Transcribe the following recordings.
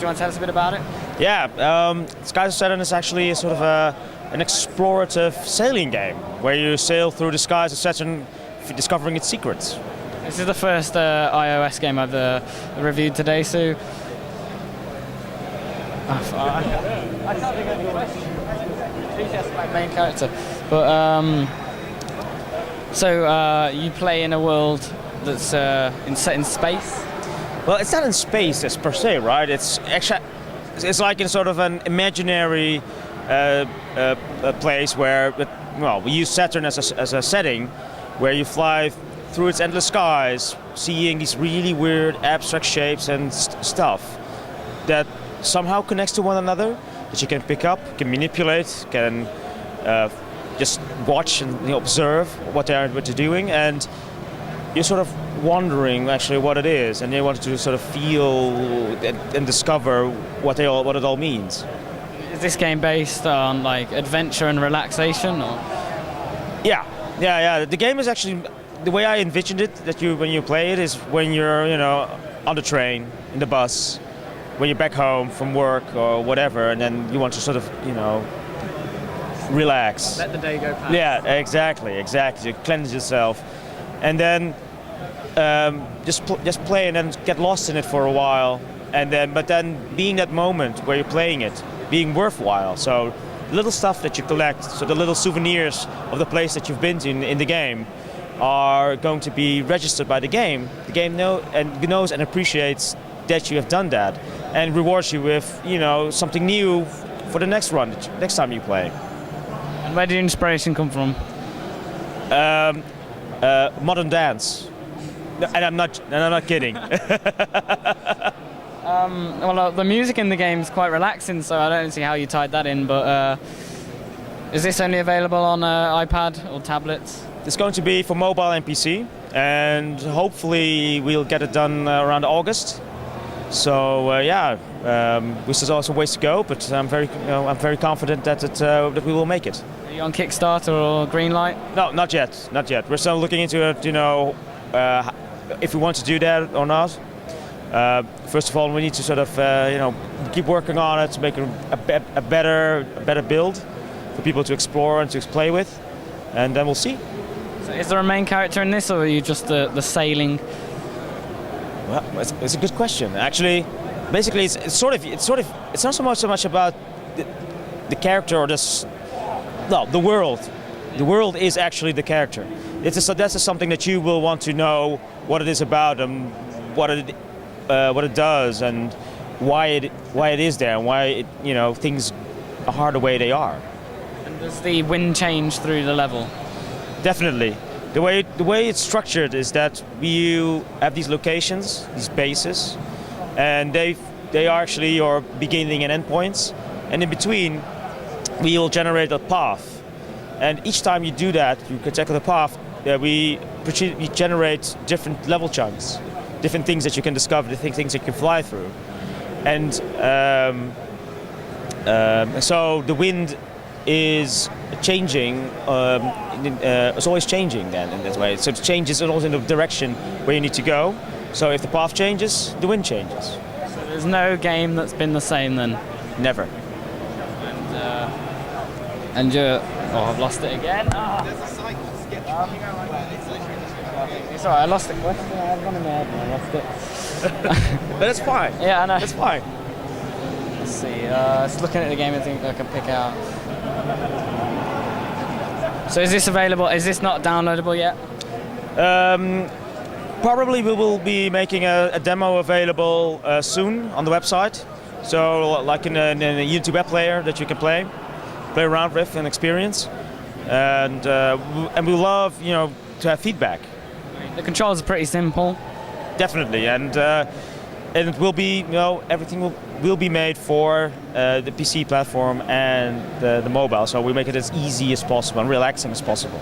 you want to tell us a bit about it? Yeah, Skies of Saturn is actually sort of an explorative sailing game where you sail through the skies of Saturn, discovering its secrets. This is the first iOS game I've reviewed today, so I can't think of the question. Please ask my main character. But so you play in a world that's set in space. Well, it's not in space as per se, right? It's actually like in sort of an imaginary place where, well, we use Saturn as a setting, where you fly through its endless skies, seeing these really weird abstract shapes and stuff that somehow connects to one another, that you can pick up, can manipulate, can just watch and observe what they're doing, and you're sort of wondering actually what it is, and you want to sort of feel and discover what it all means. Is this game based on like adventure and relaxation, or? Yeah. The game is actually, the way I envisioned it, that when you play it is when you're, on the train, in the bus, when you're back home from work or whatever, and then you want to sort of, relax. Let the day go past. Yeah, exactly. You cleanse yourself, and then just play and then get lost in it for a while, but then being that moment where you're playing it, being worthwhile. So little stuff that you collect, so the little souvenirs of the place that you've been to in the game, are going to be registered by the game. The game knows and appreciates that you have done that, and rewards you with something new for the next run, next time you play. And where did your inspiration come from? Modern dance, and I'm not kidding. Well, the music in the game is quite relaxing, so I don't see how you tied that in. But is this only available on iPad or tablets? It's going to be for mobile and PC, and hopefully we'll get it done around August. So we still have some ways to go, but I'm very confident that we will make it. Are you on Kickstarter or Greenlight? No, not yet. We're still looking into it. If we want to do that or not. First of all, we need to sort of keep working on it to make a better build for people to explore and to play with, and then we'll see. So is there a main character in this, or are you just the sailing? Well, it's a good question. Actually, basically, it's not so much about the character or the world. The world is actually the character. That's something that you will want to know what it is about and what it does and why it is there and why things are the way they are. And does the wind change through the level? Definitely. The way it's structured is that you have these locations, these bases, and they are actually your beginning and end points, and in between we will generate a path, and each time you do that, you can check the path. We generate different level chunks, different things that you can discover, different things that you can fly through, and so the wind is changing. It's always changing then in that way. So it changes also in the direction where you need to go. So if the path changes, the wind changes. So there's no game that's been the same then? Never. And you're... Oh, I've lost it again. There's a site called Sketch. It's alright, I lost the question. I had one in my head and I lost it. But that's fine. Yeah, I know. That's fine. Let's see. Just looking at the game, I think I can pick out. So is this available? Is this not downloadable yet? Probably we will be making a demo available soon on the website. So like in a Unity web player that you can play around with and experience. And we love to have feedback. The controls are pretty simple. Definitely, and it will be everything will be made for the PC platform and the mobile. So we make it as easy as possible and relaxing as possible.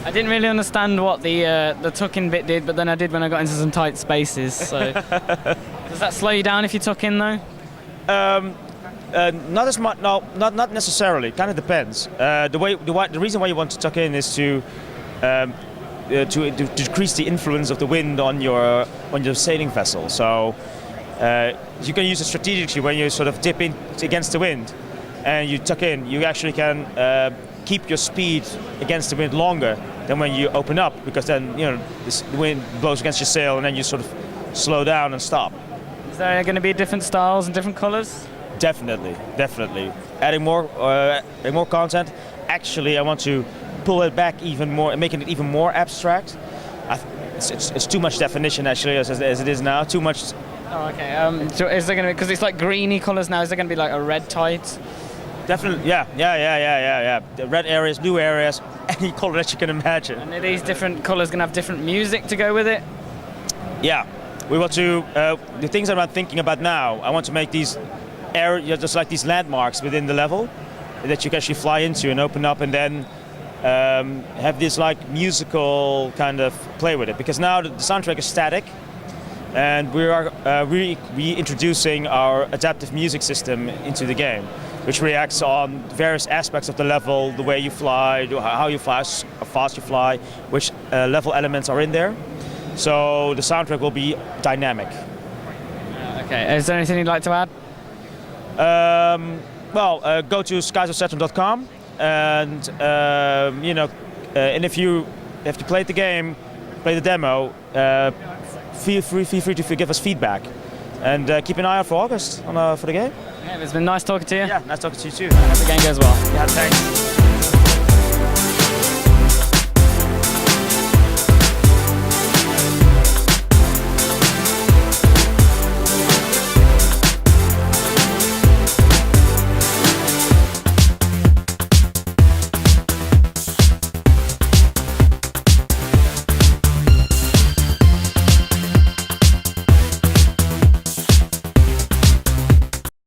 I didn't really understand what the tuck-in bit did, but then I did when I got into some tight spaces. So does that slow you down if you tuck in though? Not as much. No, not necessarily. Kind of depends. The reason why you want to tuck in is to decrease the influence of the wind on your sailing vessel. So You can use it strategically when you sort of dip in against the wind and you tuck in. You actually can keep your speed against the wind longer than when you open up, because then the wind blows against your sail and then you sort of slow down and stop. Is there going to be different styles and different colors? Definitely. Adding more content. Actually, I want to pull it back even more and making it even more abstract. It's too much definition actually as it is now. Too much. Oh, okay. So is there going to be, because it's like greeny colors now, is there going to be like a red tide? Definitely, yeah. The red areas, blue areas, any color that you can imagine. And are these different colors going to have different music to go with it? Yeah, we want to. The things that I'm thinking about now, I want to make these areas just like these landmarks within the level that you can actually fly into and open up, and then have this like musical kind of play with it. Because now the soundtrack is static, and we are reintroducing our adaptive music system into the game, which reacts on various aspects of the level, the way you fly, how you fly, how fast you fly, which level elements are in there. So the soundtrack will be dynamic. Okay, is there anything you'd like to add? Go to skiesofsaturn.com, and and if you played the game, play the demo, feel free to give us feedback, and keep an eye out for August for the game. Yeah, it's been nice talking to you. Yeah, nice talking to you too. I hope the game goes well. Yeah, thanks.